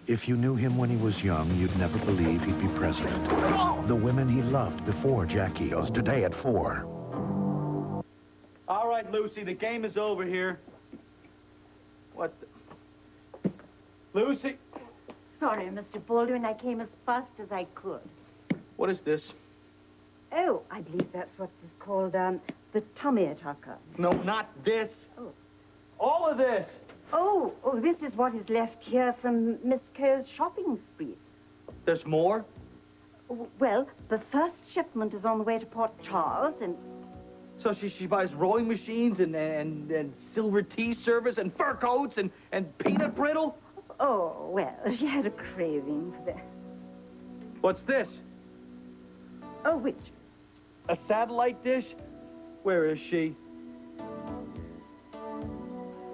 If you knew him when he was young, you'd never believe he'd be president. The women he loved before Jackie goes today at 4. All right, Lucy, the game is over here. What the... Lucy? Sorry, Mr. Baldwin. I came as fast as I could. What is this? Oh, I believe that's what is called, the tummy attacker. No, not this. Oh. All of this. Oh, this is what is left here from Miss Kerr's shopping spree. There's more? Well, the first shipment is on the way to Port Charles, and... So she buys rowing machines and silver tea service and fur coats and peanut brittle? Oh, well, she had a craving for that. What's this? Oh, which? A satellite dish? Where is she?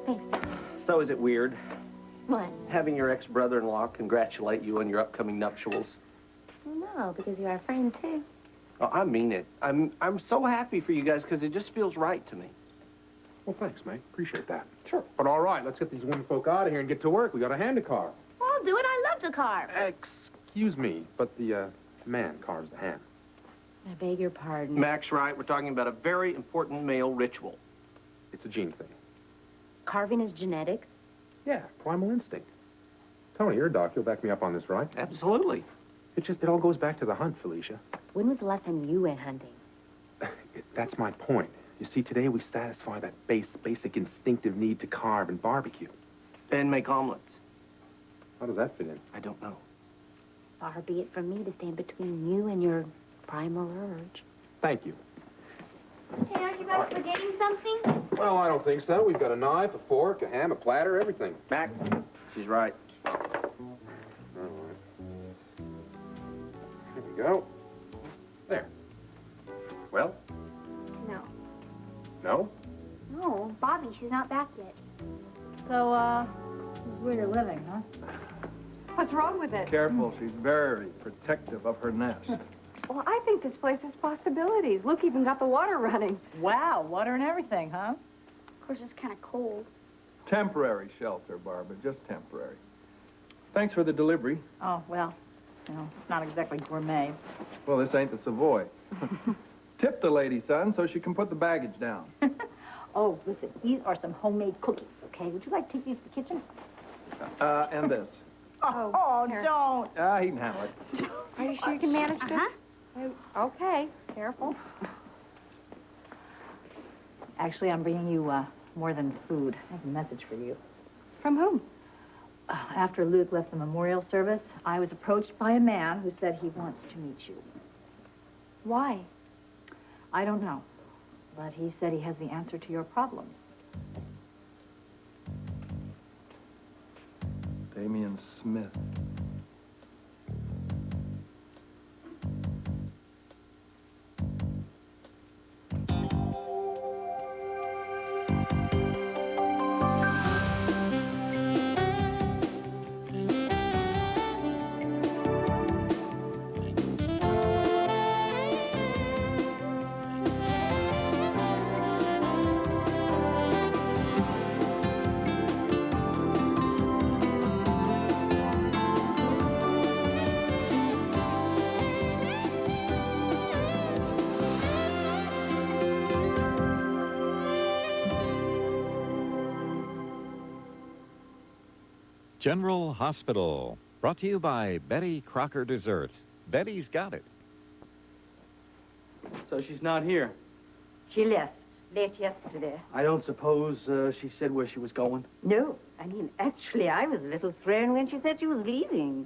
Thanks. So is it weird What? having your ex-brother-in-law congratulate you on your upcoming nuptials? No, because you're our friend, too. Oh, I mean it. I'm so happy for you guys because it just feels right to me. Well, thanks, mate. Appreciate that. Sure. But all right, let's get these women folk out of here and get to work. We got to hand a car. Well, I'll do it. I love to carve. Excuse me, but the man carves the hand. I beg your pardon. Mac's right. We're talking about a very important male ritual. It's a gene thing. Carving is genetics. Yeah, primal instinct. Tony, you're a doc. You'll back me up on this, right? Absolutely. It all goes back to the hunt, Felicia. When was the last time you went hunting? That's my point. You see, today we satisfy that basic instinctive need to carve and barbecue. And make omelets. How does that fit in? I don't know. Far be it from me to stand between you and your primal urge. Thank you. Hey, aren't you guys forgetting something? Well, I don't think so. We've got a knife, a fork, a ham, a platter, everything. Mac, she's right. All right. Here we go. There. Well? No. No? No, Bobby, she's not back yet. So, this is where you're living, huh? What's wrong with it? Careful, she's very protective of her nest. Well, I think this place has possibilities. Look, even got the water running. Wow, water and everything, huh? Of course, it's kind of cold. Temporary shelter, Barbara, just temporary. Thanks for the delivery. Oh, well, it's not exactly gourmet. Well, this ain't the Savoy. Tip the lady, son, so she can put the baggage down. Oh, listen, these are some homemade cookies, okay? Would you like to take these to the kitchen? And this. Oh, don't. He can handle it. Are you sure you can manage this? Okay, careful. Actually, I'm bringing you more than food. I have a message for you. From whom? After Luke left the memorial service, I was approached by a man who said he wants to meet you. Why? I don't know, but he said he has the answer to your problems. Damian Smith. General Hospital, brought to you by Betty Crocker Desserts. Betty's got it. So she's not here. She left late yesterday. I don't suppose she said where she was going? No, I mean, actually, I was a little thrown when she said she was leaving.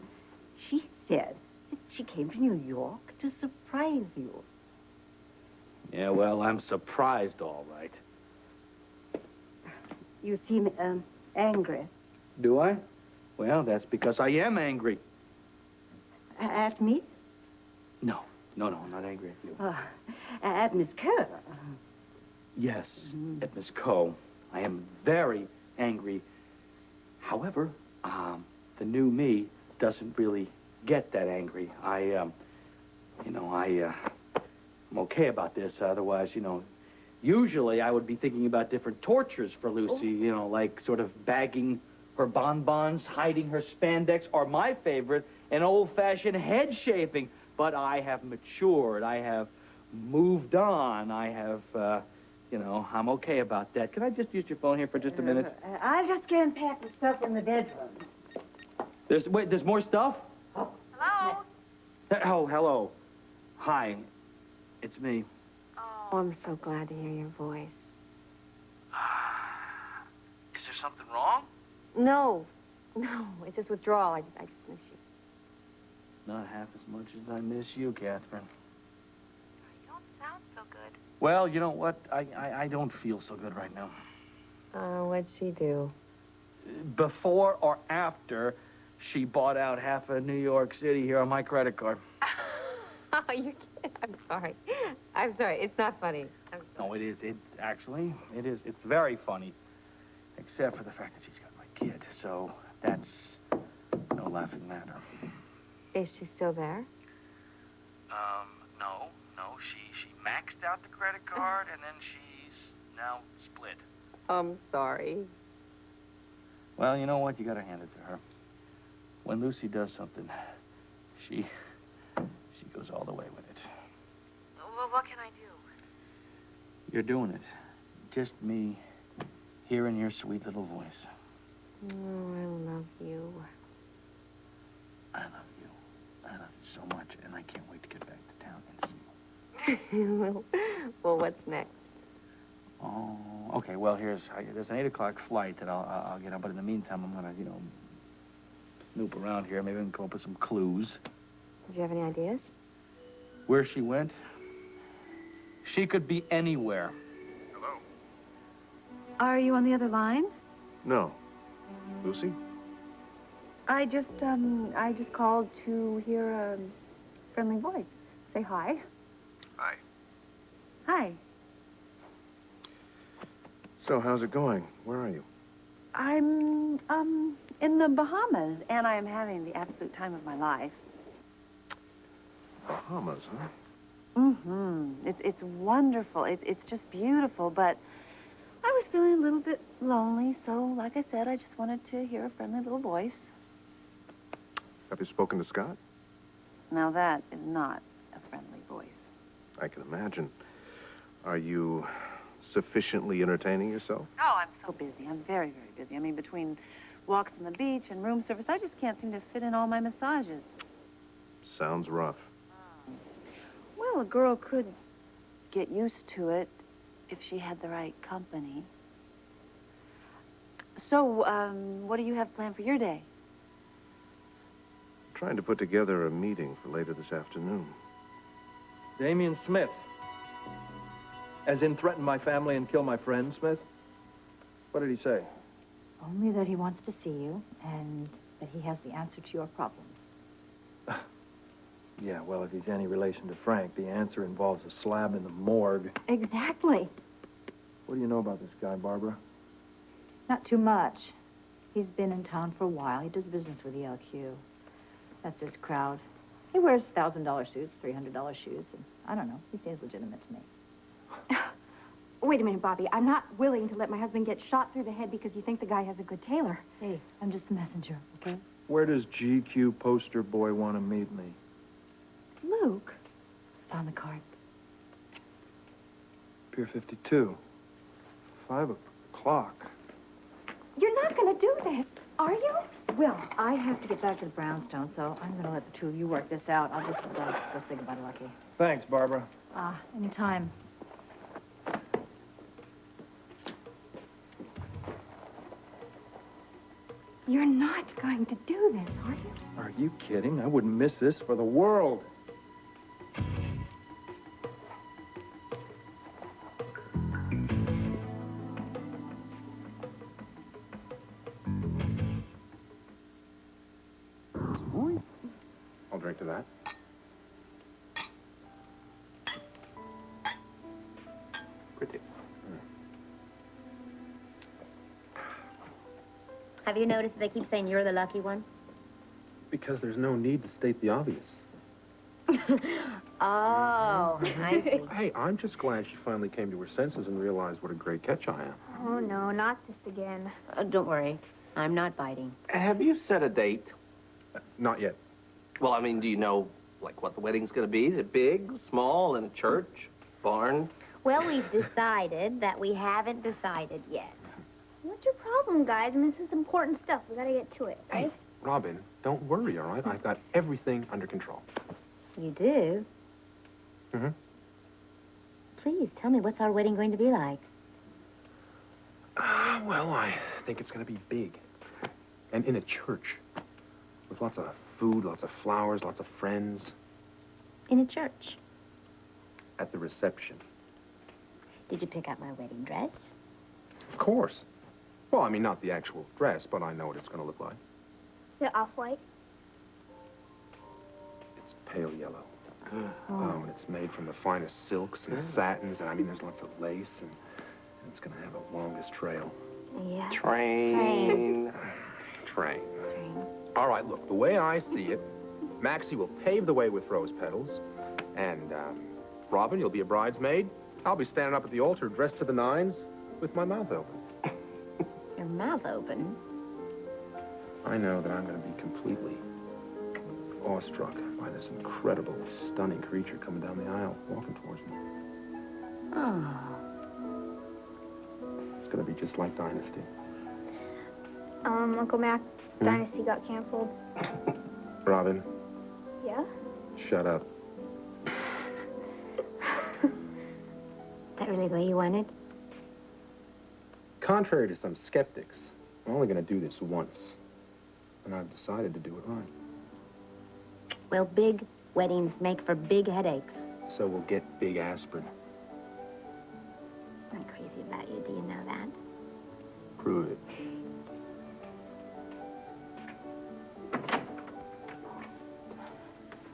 She said that she came to New York to surprise you. Yeah, well, I'm surprised, all right. You seem, angry. Do I? Well, that's because I am angry. At me? No, I'm not angry at you. At Miss Kerr. Yes, at Miss Coe. I am very angry. However, the new me doesn't really get that angry. I'm okay about this. Otherwise, usually I would be thinking about different tortures for Lucy, like sort of bagging her bonbons, hiding her spandex, or my favorite, an old-fashioned head shaping. But I have matured. I have moved on. I have, you know, I'm okay about that. Can I just use your phone here for just a minute? I just can't pack the stuff in the bedroom. There's more stuff? Hello? Oh, hello. Hi. It's me. Oh, I'm so glad to hear your voice. Is there something wrong? No, it's just withdrawal. I just miss you. Not half as much as I miss you, Catherine. You don't sound so good. Well, you know what? I don't feel so good right now. What'd she do? Before or after she bought out half of New York City here on my credit card. Oh, you're kidding. I'm sorry. I'm sorry. It's not funny. I'm sorry. No, it is. It is. It's very funny. Except for the fact that she's got my kid. So that's no laughing matter. Is she still there? No. She maxed out the credit card and then she's now split. I'm sorry. Well, you know what? You gotta hand it to her. When Lucy does something, she goes all the way with it. Well, what can I do? You're doing it. Just me hearing your sweet little voice. Oh, I love you. I love you. I love you so much, and I can't wait to get back to town and see you. Well, what's next? Oh, okay. Well, there's an 8 o'clock flight that I'll get on, but in the meantime, I'm gonna, snoop around here. Maybe I can come up with some clues. Do you have any ideas? Where she went? She could be anywhere. Hello? Are you on the other line? No. Lucy? I just called to hear a friendly voice. Say hi. Hi. Hi. So, how's it going? Where are you? I'm, in the Bahamas, and I am having the absolute time of my life. Bahamas, huh? Mm-hmm. It's wonderful. It's just beautiful, but I was feeling a little bit lonely, so like I said, I just wanted to hear a friendly little voice. Have you spoken to Scott? Now that is not a friendly voice. I can imagine. Are you sufficiently entertaining yourself? Oh, I'm so busy. I'm very, very busy. I mean, between walks on the beach and room service, I just can't seem to fit in all my massages. Sounds rough. Well, a girl could get used to it if she had the right company. So, what do you have planned for your day? Trying to put together a meeting for later this afternoon. Damian Smith. As in threaten my family and kill my friend, Smith? What did he say? Only that he wants to see you and that he has the answer to your problems. Yeah, well, if he's any relation to Frank, the answer involves a slab in the morgue. Exactly. What do you know about this guy, Barbara? Not too much. He's been in town for a while. He does business with the LQ. That's his crowd. He wears $1,000 suits, $300 shoes, and I don't know. He seems legitimate to me. Wait a minute, Bobby. I'm not willing to let my husband get shot through the head because you think the guy has a good tailor. Hey, I'm just the messenger, okay? Where does GQ poster boy want to meet me? Luke. It's on the card. Pier 52. 5 o'clock. You're not going to do this, are you? Well, I have to get back to the brownstone, so I'm going to let the two of you work this out. I'll just go say goodbye to Lucky. Thanks, Barbara. Anytime. You're not going to do this, are you? Are you kidding? I wouldn't miss this for the world. I'll drink to that. Pretty. Have you noticed they keep saying you're the lucky one? Because there's no need to state the obvious. Oh, I see. Hey, I'm just glad she finally came to her senses and realized what a great catch I am. Oh, no, not this again. Don't worry. I'm not biting. Have you set a date? Not yet. Well, I mean, do you know, like, what the wedding's gonna be? Is it big, small, in a church, barn? Well, we've decided that we haven't decided yet. What's your problem, guys? I mean, this is important stuff. We gotta get to it, right? Hey, Robin, don't worry, all right? I've got everything under control. You do? Mm-hmm. Please, tell me, what's our wedding going to be like? Well, I think it's going to be big. And in a church. With lots of food, lots of flowers, lots of friends. In a church. At the reception. Did you pick out my wedding dress? Of course. Well, I mean, not the actual dress, but I know what it's going to look like. The off-white? It's pale yellow. Oh, and it's made from the finest silks and satins, and I mean, there's lots of lace, and it's going to have a longest trail. Yeah. Train. Train. All right, look, the way I see it, Maxie will pave the way with rose petals, and, Robin, you'll be a bridesmaid. I'll be standing up at the altar dressed to the nines with my mouth open. Your mouth open? I know that I'm going to be completely awestruck by this incredible, stunning creature coming down the aisle, walking towards me. Oh. It's going to be just like Dynasty. Uncle Mac, Dynasty got canceled. Robin, Yeah? shut up. That really what you wanted? Contrary to some skeptics, I'm only going to do this once. And I've decided to do it right. Well, big weddings make for big headaches. So we'll get big aspirin. I'm crazy about you, do you know that? Prove it.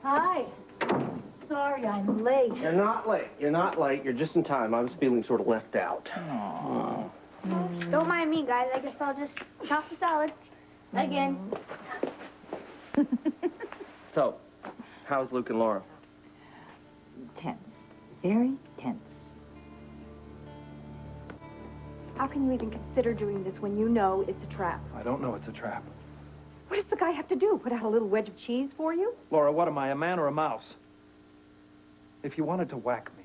Hi. Sorry I'm late. You're not late. You're not late. You're just in time. I was feeling sort of left out. Aww. Don't mind me, guys. I guess I'll just toss the salad. Again. So, how's Luke and Laura? Tense. Very tense. How can you even consider doing this when you know it's a trap? I don't know it's a trap. What does the guy have to do? Put out a little wedge of cheese for you? Laura, what am I, a man or a mouse? If he wanted to whack me,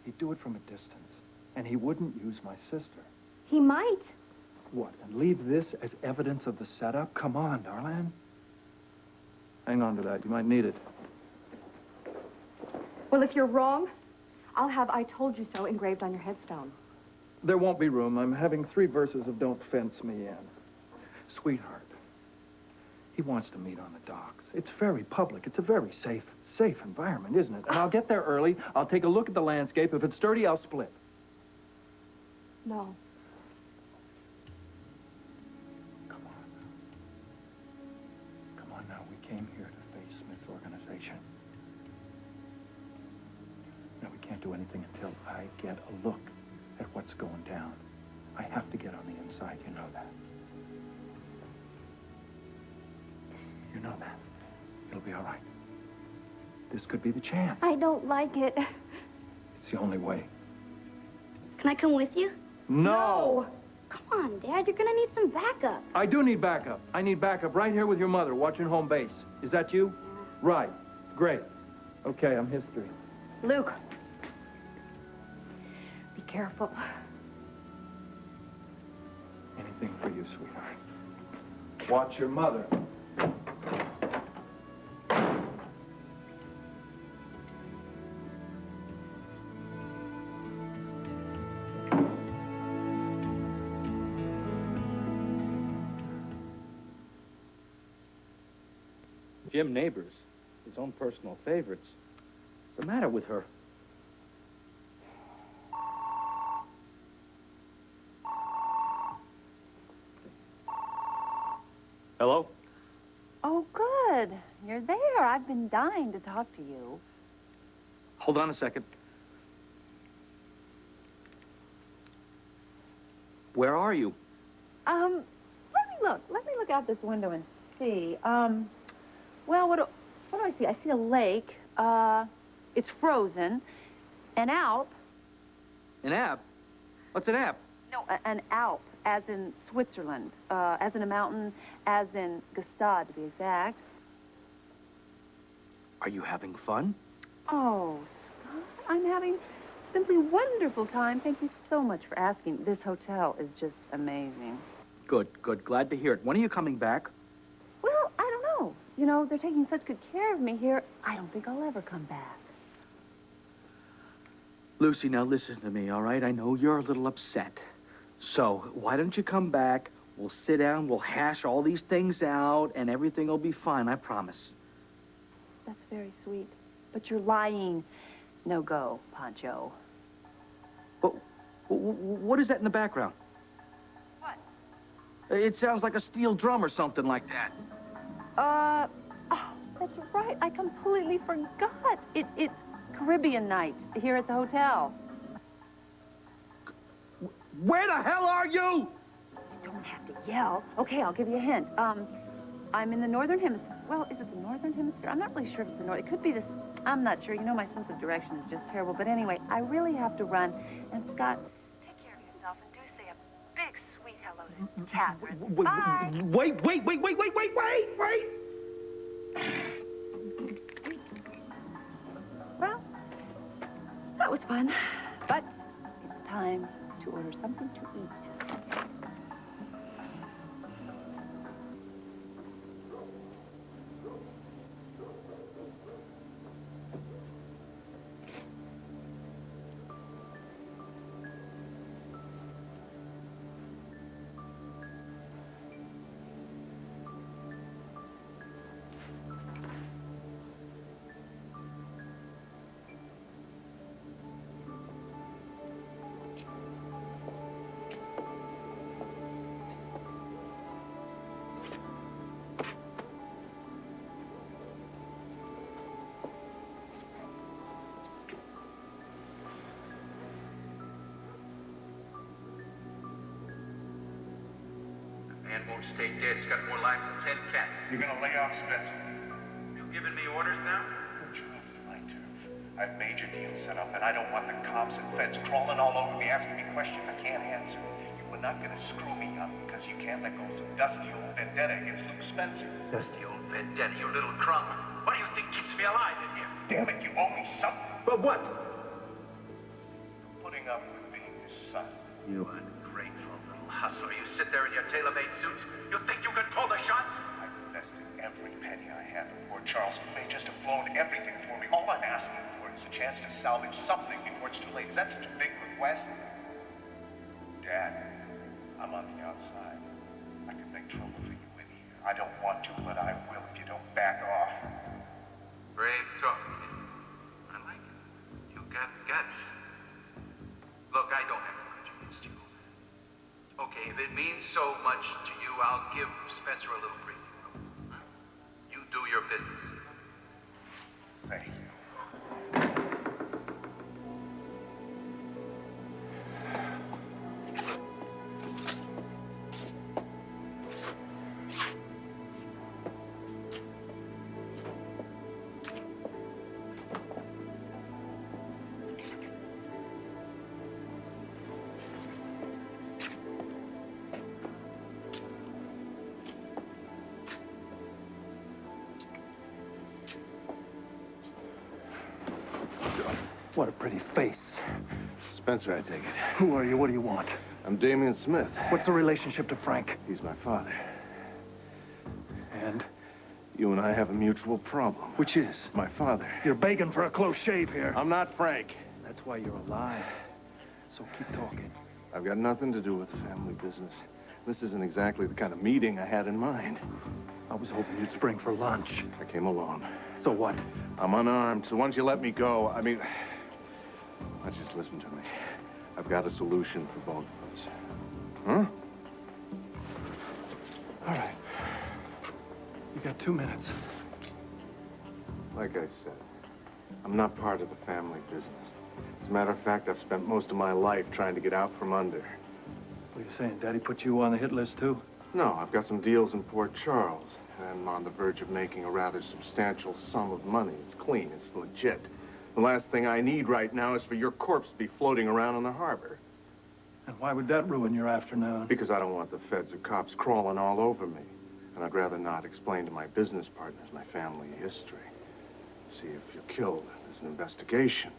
he'd do it from a distance. And he wouldn't use my sister. He might. What, and leave this as evidence of the setup? Come on, darling. Hang on to that. You might need it. Well, if you're wrong, I'll have "I told you so" engraved on your headstone. There won't be room. I'm having 3 verses of Don't Fence Me In. Sweetheart, he wants to meet on the docks. It's very public. It's a very safe environment, isn't it? And I'll get there early. I'll take a look at the landscape. If it's sturdy, I'll split. No. Come on now. Come on now. We came here to face Smith's organization. Now, we can't do anything until I get a look at what's going down. I have to get on the inside. You know that. You know that. It'll be all right. This could be the chance. I don't like it. It's the only way. Can I come with you? No! Come on, Dad. You're gonna need some backup. I do need backup. I need backup right here with your mother, watching home base. Is that you? Right. Great. Okay, I'm history. Luke. Be careful. Anything for you, sweetheart. Watch your mother. Jim Neighbors, his own personal favorites. What's the matter with her? Hello? Oh, good. You're there. I've been dying to talk to you. Hold on a second. Where are you? Let me look. Let me look out this window and see. Well, what do I see? I see a lake. It's frozen. An Alp. An Alp? What's an Alp? No, an Alp. as in Switzerland, as in a mountain, as in Gstaad, to be exact. Are you having fun? Oh, Scott, I'm having simply wonderful time. Thank you so much for asking. This hotel is just amazing. Good, good. Glad to hear it. When are you coming back? Well, I don't know. You know, they're taking such good care of me here. I don't think I'll ever come back. Lucy, now listen to me, all right? I know you're a little upset. So, why don't you come back? We'll sit down, we'll hash all these things out, and everything will be fine, I promise. That's very sweet. But you're lying. No go, Pancho. What is that in the background? What? It sounds like a steel drum or something like that. Oh, that's right. I completely forgot. It's Caribbean night here at the hotel. Where the hell are you? You don't have to yell. Okay, I'll give you a hint. I'm in the northern hemisphere. Well, is it the northern hemisphere? I'm not really sure if it's the north. It could be this. I'm not sure. You know, my sense of direction is just terrible. But anyway, I really have to run. And Scott, take care of yourself and do say a big, sweet hello to Catherine. Bye. Wait. Well, that was fun. But it's time to order something to eat. Man won't stay dead. He's got more lives than 10 cats. You're gonna lay off Spencer. You giving me orders now? Don't you off my turf. I've major deals set up, and I don't want the cops and feds crawling all over me asking me questions I can't answer. You are not gonna screw me up because you can't let go of some dusty old vendetta against Luke Spencer. Dusty old vendetta, you little crunk. What do you think keeps me alive in here? Damn it, you owe me something. But what? Putting up with being your son. You ungrateful little hustler. You sit there in your tailor-made suits. You think you can pull the shots? I've invested every penny I have in poor Charles. He may just have blown everything for me. All I'm asking for is a chance to salvage something before it's too late. Is that such a big request? Dad, I'm on the outside. I could make trouble for you in here. I don't want to, but I will if you don't back off. Brave talk. I like it. You got guts. Look, I don't have a grudge against you. Okay, if it means so much to you, I'll give Spencer a little breathing room. You do your business. Thank you. What a pretty face. Spencer, I take it. Who are you? What do you want? I'm Damian Smith. What's the relationship to Frank? He's my father. And? You and I have a mutual problem. Which is? My father. You're begging for a close shave here. I'm not Frank. That's why you're alive. So keep talking. I've got nothing to do with the family business. This isn't exactly the kind of meeting I had in mind. I was hoping you'd spring for lunch. I came alone. So what? I'm unarmed, so once you let me go, I mean... Now just listen to me. I've got a solution for both of us. Huh? All right. You got 2 minutes. Like I said, I'm not part of the family business. As a matter of fact, I've spent most of my life trying to get out from under. What are you saying? Daddy put you on the hit list, too? No, I've got some deals in Port Charles. And I'm on the verge of making a rather substantial sum of money. It's clean. It's legit. The last thing I need right now is for your corpse to be floating around in the harbor. And why would that ruin your afternoon? Because I don't want the feds or cops crawling all over me. And I'd rather not explain to my business partners my family history. See, if you're killed, there's an investigation.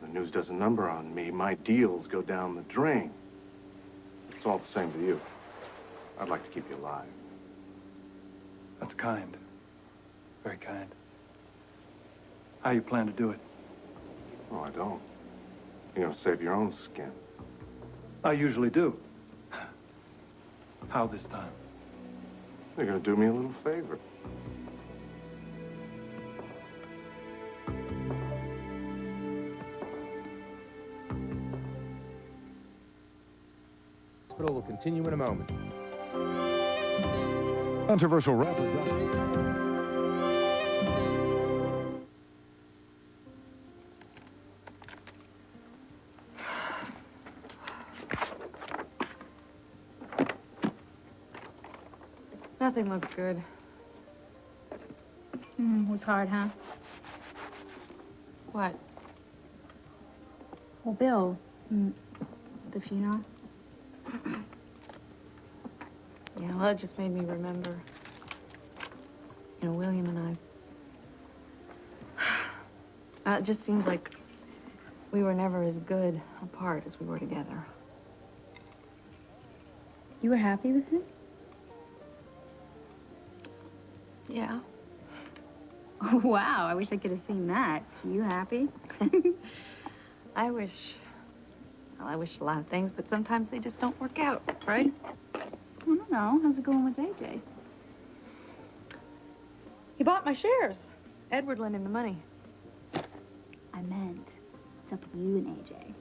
The news does a number on me, my deals go down the drain. It's all the same to you. I'd like to keep you alive. That's kind. Very kind. How you plan to do it? Oh, I don't. You're gonna save your own skin. I usually do. How this time? You're gonna do me a little favor. Hospital will continue in a moment. Controversial rapper. Nothing looks good. Was hard, huh? What? Well, Bill, the funeral. Yeah, well, it just made me remember. You know, William and I. It just seems like we were never as good apart as we were together. You were happy with him? Yeah. Oh, wow, I wish I could have seen that. You happy? I wish a lot of things, but sometimes they just don't work out, right? I don't know. How's it going with AJ? He bought my shares. Edward lent him the money. I meant, what's up with you and AJ?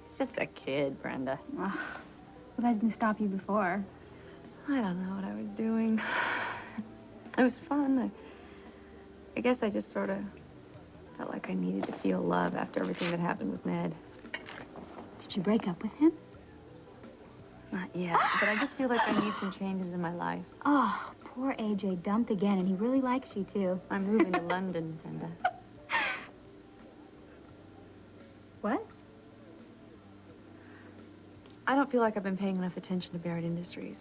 He's just a kid, Brenda. Ugh. Well, that didn't stop you before. I don't know what I was doing. It was fun. I guess I just sort of felt like I needed to feel love after everything that happened with Ned. Did you break up with him? Not yet, but I just feel like I need some changes in my life. Oh, poor AJ dumped again, and he really likes you, too. I'm moving to London, Brenda. What? I don't feel like I've been paying enough attention to Barrett Industries.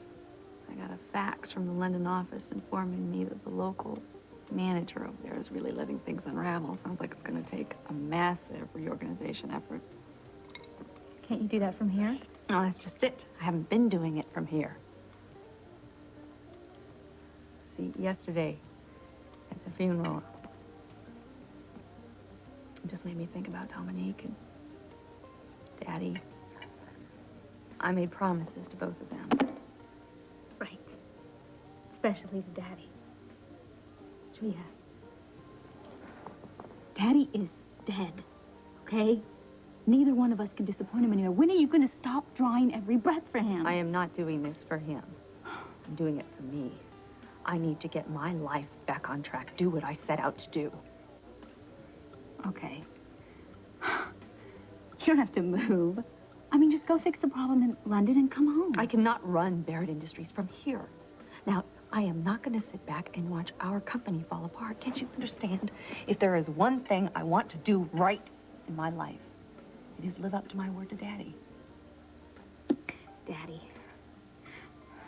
I got a fax from the London office informing me that the local manager over there is really letting things unravel. Sounds like it's going to take a massive reorganization effort. Can't you do that from here? No, that's just it. I haven't been doing it from here. See, yesterday at the funeral, it just made me think about Dominique and Daddy. I made promises to both of them. Right. Especially to Daddy. Julia. Daddy is dead, okay? Neither one of us can disappoint him anymore. When are you going to stop drawing every breath for him? I am not doing this for him. I'm doing it for me. I need to get my life back on track, do what I set out to do. Okay. You don't have to move. I mean, just go fix the problem in London and come home. I cannot run Barrett Industries from here. Now, I am not going to sit back and watch our company fall apart. Can't you understand? If there is one thing I want to do right in my life, it is live up to my word to Daddy. Daddy.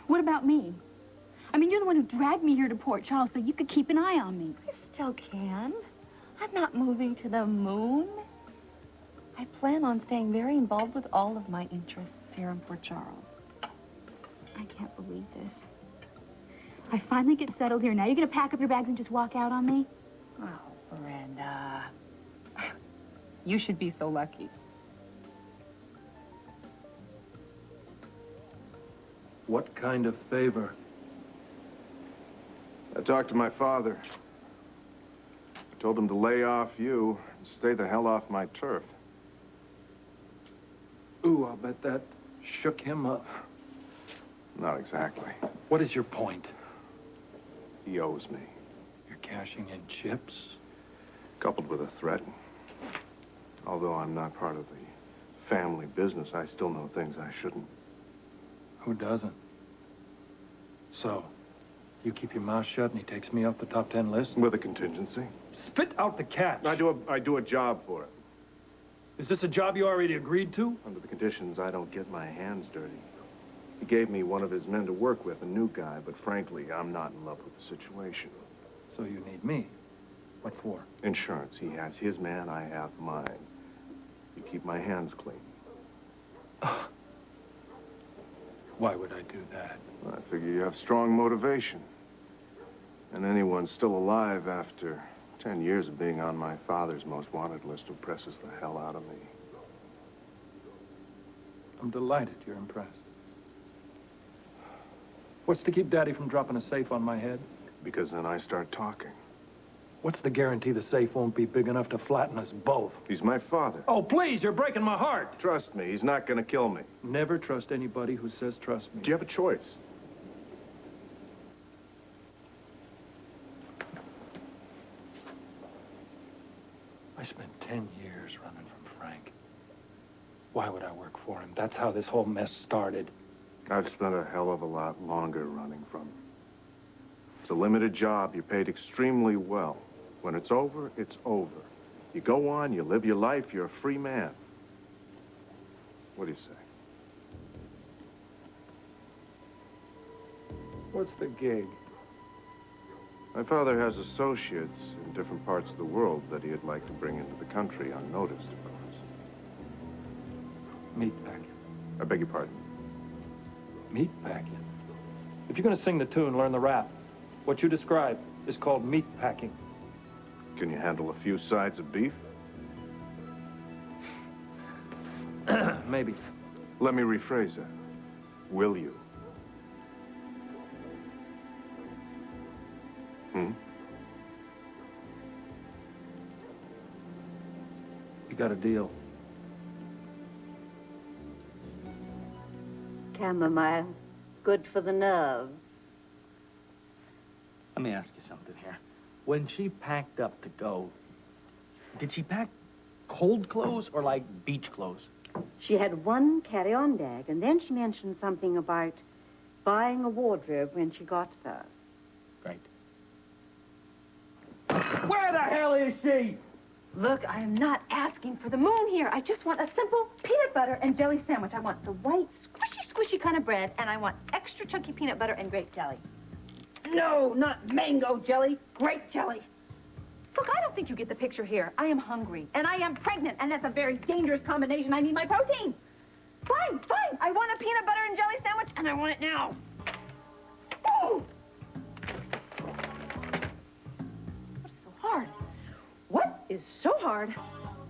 What about me? I mean, you're the one who dragged me here to Port Charles so you could keep an eye on me. I still can. I'm not moving to the moon. I plan on staying very involved with all of my interests here in Port Charles. I can't believe this. I finally get settled here. Now you're going to pack up your bags and just walk out on me? Oh, Brenda. You should be so lucky. What kind of favor? I talked to my father. I told him to lay off you and stay the hell off my turf. Ooh, I'll bet that shook him up. Not exactly. What is your point? He owes me. You're cashing in chips? Coupled with a threat. Although I'm not part of the family business, I still know things I shouldn't. Who doesn't? So, you keep your mouth shut and he takes me off the top 10 list? With a contingency. Spit out the catch. I do a job for it. Is this a job you already agreed to? Under the conditions, I don't get my hands dirty. He gave me one of his men to work with, a new guy, but frankly, I'm not in love with the situation. So you need me. What for? Insurance. He has his man, I have mine. You keep my hands clean. Why would I do that? Well, I figure you have strong motivation. And anyone still alive after 10 years of being on my father's most wanted list impresses the hell out of me. I'm delighted you're impressed. What's to keep Daddy from dropping a safe on my head? Because then I start talking. What's the guarantee the safe won't be big enough to flatten us both? He's my father. Oh, please, you're breaking my heart. Trust me, he's not gonna kill me. Never trust anybody who says trust me. Do you have a choice? I spent 10 years running from Frank. Why would I work for him? That's how this whole mess started. I've spent a hell of a lot longer running from him. It's a limited job. You're paid extremely well. When it's over, it's over. You go on, you live your life, you're a free man. What do you say? What's the gig? My father has associates in different parts of the world that he'd like to bring into the country unnoticed, of course. Meat packing. I beg your pardon? Meat packing? If you're going to sing the tune, learn the rap. What you described is called meat packing. Can you handle a few sides of beef? Maybe. Let me rephrase that. Will you? You got a deal. Chamomile, good for the nerves. Let me ask you something here. When she packed up to go, did she pack cold clothes or like beach clothes? She had one carry-on bag, and then she mentioned something about buying a wardrobe when she got there. Right. Where the hell is she? Look, I am not asking for the moon here. I just want a simple peanut butter and jelly sandwich. I want the white, squishy kind of bread, and I want extra chunky peanut butter and grape jelly. No, not mango jelly, grape jelly. Look, I don't think you get the picture here. I am hungry, and I am pregnant, and that's a very dangerous combination. I need my protein. Fine, fine. I want a peanut butter and jelly sandwich, and I want it now. Oh! What's so hard? What is so hard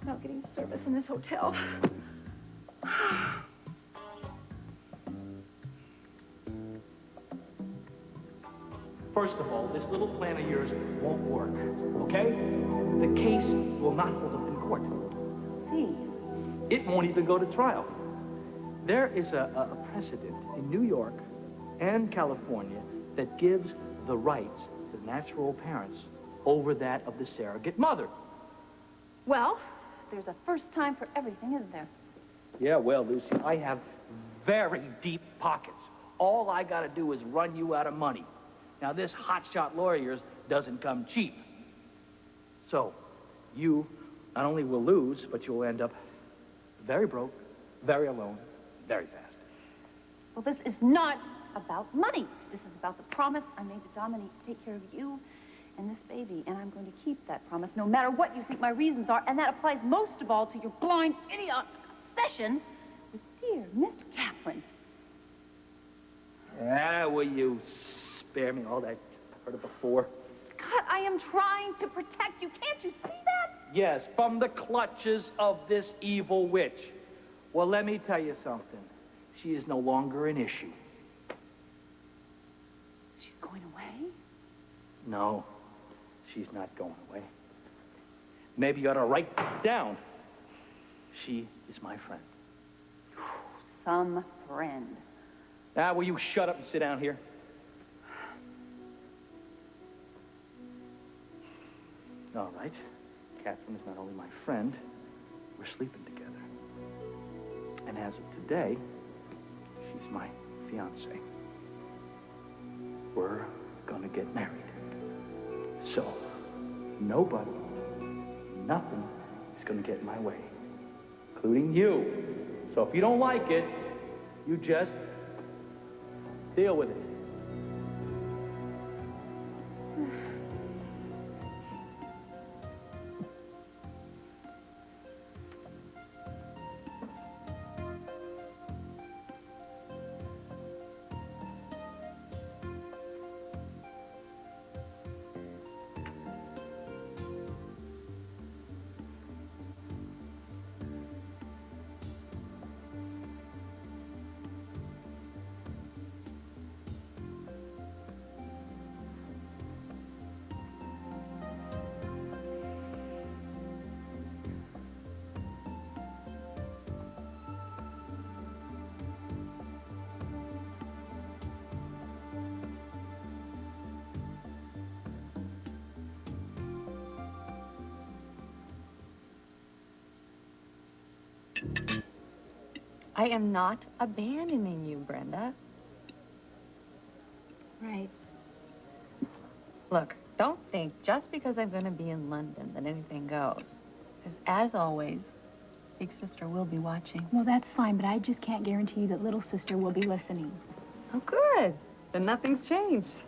about getting service in this hotel? First of all, this little plan of yours won't work, okay? The case will not hold up in court. See? It won't even go to trial. There is a precedent in New York and California that gives the rights to the natural parents over that of the surrogate mother. Well, there's a first time for everything, isn't there? Yeah, well, Lucy, I have very deep pockets. All I gotta do is run you out of money. Now, this hotshot lawyer of yours doesn't come cheap. So, you not only will lose, but you'll end up very broke, very alone, very fast. Well, this is not about money. This is about the promise I made to Dominique to take care of you and this baby, and I'm going to keep that promise no matter what you think my reasons are, and that applies most of all to your blind, idiotic obsession with dear Miss Catherine. Ah, will you spare me all that? I've heard it before. Scott, I am trying to protect you. Can't you see that? Yes, from the clutches of this evil witch. Well, let me tell you something. She is no longer an issue. She's going away? No, she's not going away. Maybe you ought to write this down. She is my friend. Some friend. Now, will you shut up and sit down here? All right. Catherine is not only my friend, we're sleeping together. And as of today, she's my fiancée. We're gonna get married. So, nobody, nothing is gonna get in my way. including you. So if you don't like it, you just deal with it. I am not abandoning you, Brenda. Right. Look, don't think just because I'm going to be in London that anything goes. Because as always, Big Sister will be watching. Well, that's fine, but I just can't guarantee you that Little Sister will be listening. Oh, good. Then nothing's changed.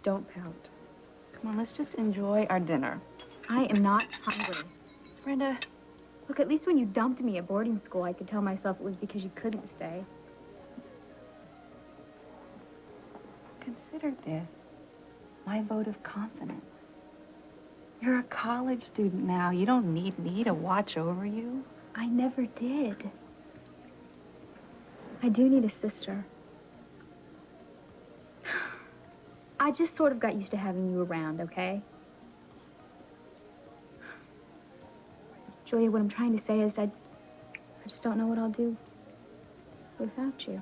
Don't pout. Come on, let's just enjoy our dinner. I am not hungry. Brenda. Look, at least when you dumped me at boarding school, I could tell myself it was because you couldn't stay. Consider this my vote of confidence. You're a college student now. You don't need me to watch over you. I never did. I do need a sister. I just sort of got used to having you around, okay? Julia, what I'm trying to say is I just don't know what I'll do without you.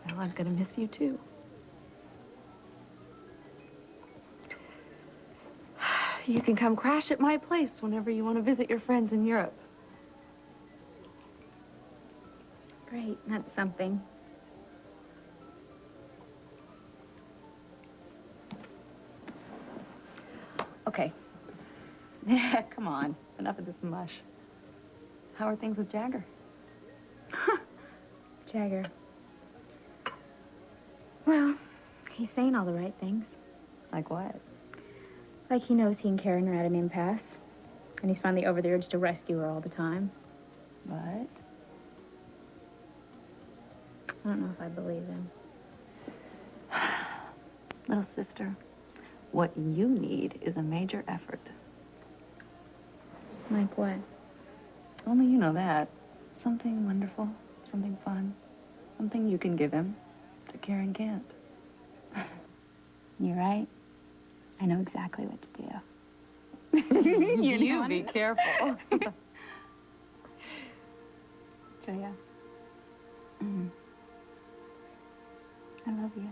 Well, I'm gonna miss you too. You can come crash at my place whenever you want to visit your friends in Europe. Great, that's something. Okay. Yeah, come on. Enough of this mush. How are things with Jagger? Jagger. Well, he's saying all the right things. Like what? Like he knows he and Karen are at an impasse. And he's finally over the urge to rescue her all the time. But? I don't know if I believe him. Little sister, what you need is a major effort. Like what? Only you know that. Something wonderful, something fun, something you can give him that Karen can't. You're right. I know exactly what to do. You be careful. Julia. I love you.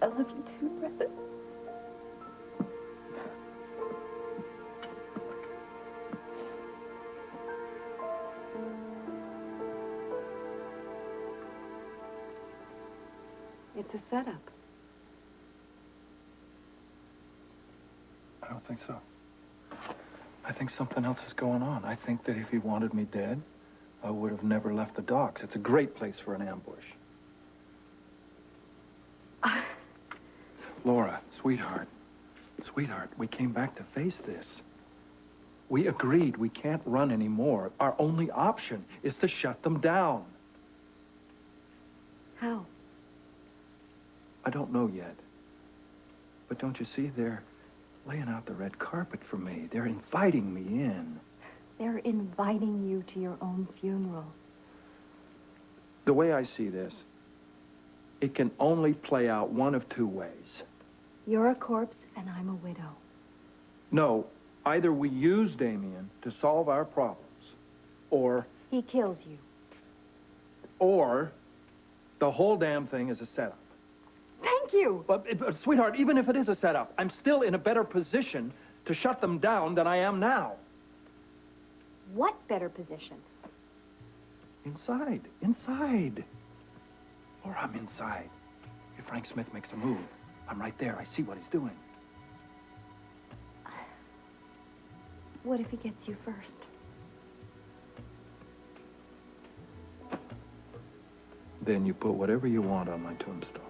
I love you too, Brenda. It's a setup. I don't think so. I think something else is going on. I think that if he wanted me dead, I would have never left the docks. It's a great place for an ambush. Laura, sweetheart, we came back to face this. We agreed we can't run anymore. Our only option is to shut them down. How? I don't know yet. But don't you see, they're laying out the red carpet for me. They're inviting me in. They're inviting you to your own funeral. The way I see this, it can only play out one of two ways. You're a corpse and I'm a widow. No, either we use Damian to solve our problems, or... He kills you. Or the whole damn thing is a setup. Thank you! But, sweetheart, even if it is a setup, I'm still in a better position to shut them down than I am now. What better position? Inside. Inside. Or I'm inside. If Frank Smith makes a move, I'm right there. I see what he's doing. What if he gets you first? Then you put whatever you want on my tombstone.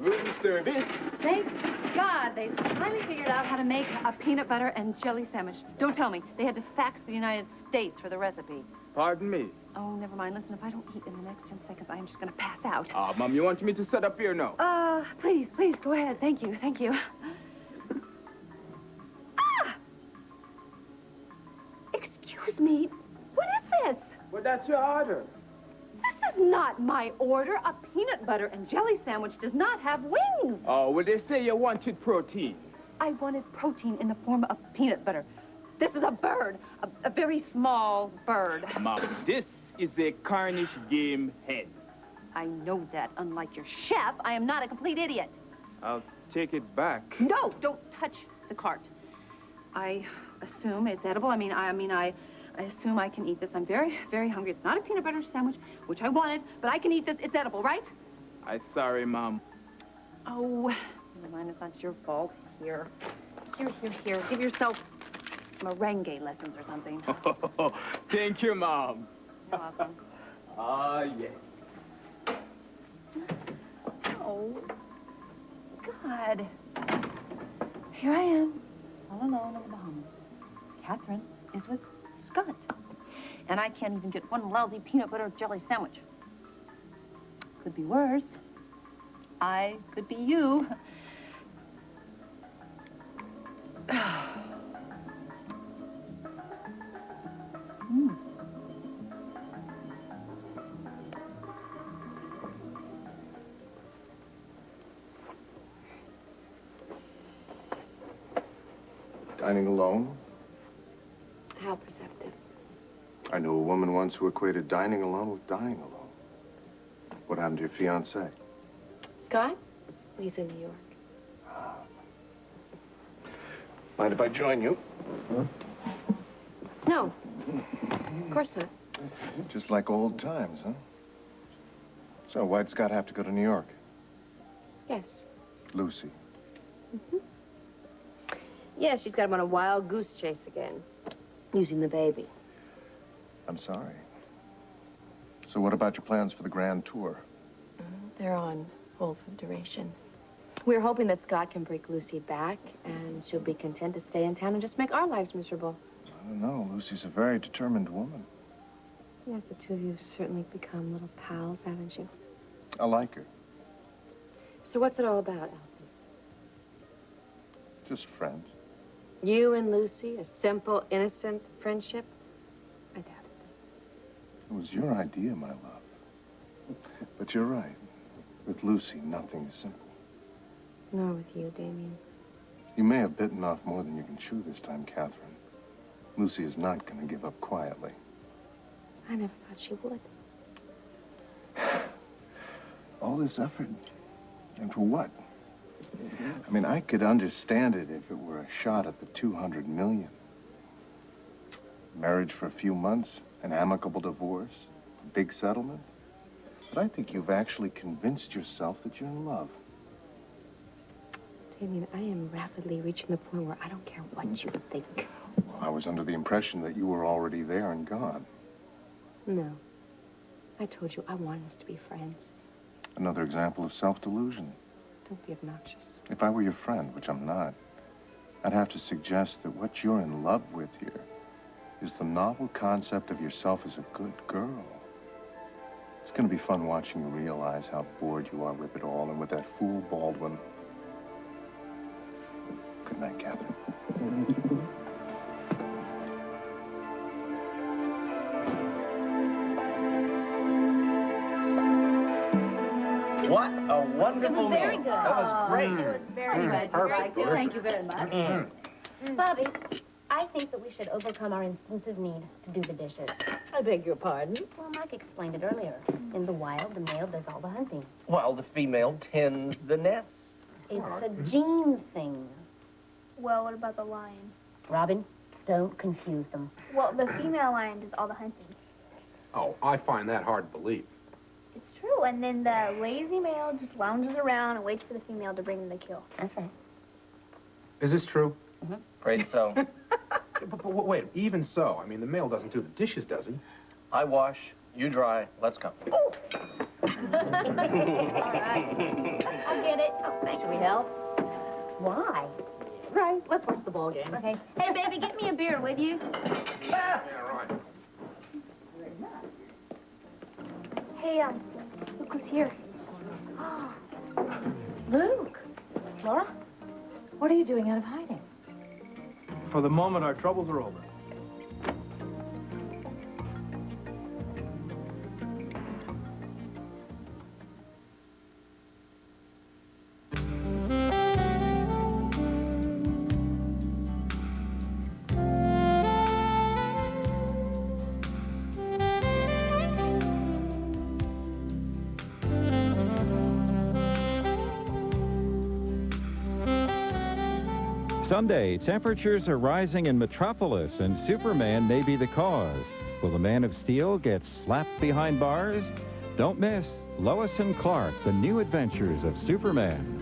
Room service. Thank God they finally figured out how to make a peanut butter and jelly sandwich. Don't tell me. They had to fax the United States for the recipe. Pardon me. Oh, never mind. Listen, if I don't eat in the next 10 seconds, I'm just going to pass out. Mom, you want me to set up here now? Please, go ahead. Thank you, thank you. Ah! Excuse me. What is this? Well, that's your order. This is not my order. A peanut butter and jelly sandwich does not have wings. Oh, well, they say you wanted protein. I wanted protein in the form of peanut butter. This is a bird, a very small bird. Mom, this is a Cornish game hen. I know that. Unlike your chef, I am not a complete idiot. I'll take it back. No, don't touch the cart. I assume it's edible. I assume I can eat this. I'm very, very hungry. It's not a peanut butter sandwich, which I wanted, but I can eat this. It's edible, right? I'm sorry, Mom. Oh, never mind. It's not your fault. Here. Here. Give yourself merengue lessons or something. Thank you, Mom. You're welcome. Yes. Oh, God. Here I am, all alone in the Bahamas. Catherine is with Scott. And I can't even get one lousy peanut butter jelly sandwich. Could be worse. I could be you. Dining alone? How perceptive. I knew a woman once who equated dining alone with dying alone. What happened to your fiancé? Scott? He's in New York. Mind if I join you? No. Of course not. Just like old times, huh? So why'd Scott have to go to New York? Yes. Lucy. Yeah, she's got him on a wild goose chase again. Using the baby. I'm sorry. So what about your plans for the grand tour? They're on hold for duration. We're hoping that Scott can break Lucy back, and she'll be content to stay in town and just make our lives miserable. I don't know. Lucy's a very determined woman. Yes, the two of you have certainly become little pals, haven't you? I like her. So what's it all about, Elsie? Just friends. You and Lucy, a simple, innocent friendship? I doubt it. It was your idea, my love. But you're right. With Lucy, nothing is simple. Nor with you, Damian. You may have bitten off more than you can chew this time, Catherine. Lucy is not going to give up quietly. I never thought she would. All this effort, and for what? I mean, I could understand it if it were a shot at the 200 million. Marriage for a few months, an amicable divorce, a big settlement. But I think you've actually convinced yourself that you're in love. Damian, I am rapidly reaching the point where I don't care what you think. Well, I was under the impression that you were already there and gone. No. I told you I wanted us to be friends. Another example of self-delusion. Don't be obnoxious. If I were your friend, which I'm not, I'd have to suggest that what you're in love with here is the novel concept of yourself as a good girl. It's going to be fun watching you realize how bored you are with it all and with that fool Baldwin. Good night, Catherine. What a wonderful It was very meal. good. That was great. It was very good. Perfect. Thank you very much. Bobby, I think that we should overcome our instinctive need to do the dishes. I beg your pardon? Well, Mike explained it earlier. In the wild, the male does all the hunting. Well, the female tends the nest. It's a gene thing. Well, what about the lion? Robin, don't confuse them. Well, the female lion does all the hunting. Oh, I find that hard to believe. It's true, and then the lazy male just lounges around and waits for the female to bring them the kill. That's right. Is this true? Afraid so. But wait, even so, I mean, the male doesn't do the dishes, does he? I wash, you dry, let's go. All right. I'll get it. Oh, thanks. Should we help? Why? Right. Let's watch the ball game. Okay. Hey, baby, get me a beer, would you? Yeah, right. Hey, look who's here. Luke. Laura? What are you doing out of hiding? For the moment, our troubles are over. Sunday, temperatures are rising in Metropolis, and Superman may be the cause. Will the Man of Steel get slapped behind bars? Don't miss Lois and Clark, The New Adventures of Superman.